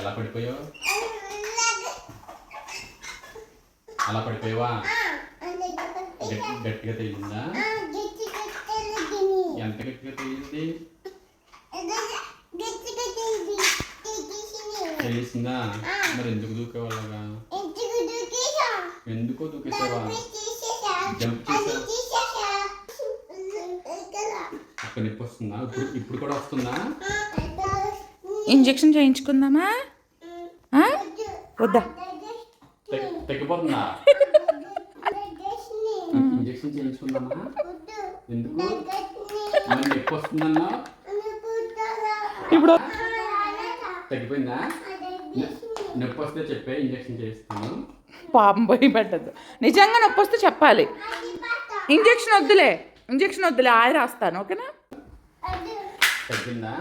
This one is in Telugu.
ఎలా పడిపోయావు? అలా పడిపోయావా? గట్టిగా తగిలిందా? ఎంత గట్టిగా తగిలింది? తెలిసిందా? మరి ఎందుకు దూకేవాళ్ళగా? ఎందుకో దూకేసావా? జంప్ చేసావా? అక్కడ నొప్పి వస్తుందా? ఇప్పుడు కూడా వస్తుందా? ఇంజెక్షన్ చేయించుకుందామా? వద్దా? తగ్గిపోతుందా? ఇంజెక్షన్ చేయించుకుందామా? ఎందుకు? మరి నొప్పి వస్తుందన్నా? ఇప్పుడు తగ్గిపోయిందా? నొప్పి వస్తే చెప్పే, ఇంజెక్షన్ చేయిస్తాను. పాపం పోయి పెట్టద్దు. నిజంగా నొప్పి వస్తే చెప్పాలి. ఇంజెక్షన్ వద్దులే ఆయి రాస్తాను. ఓకేనా? తగ్గిందా?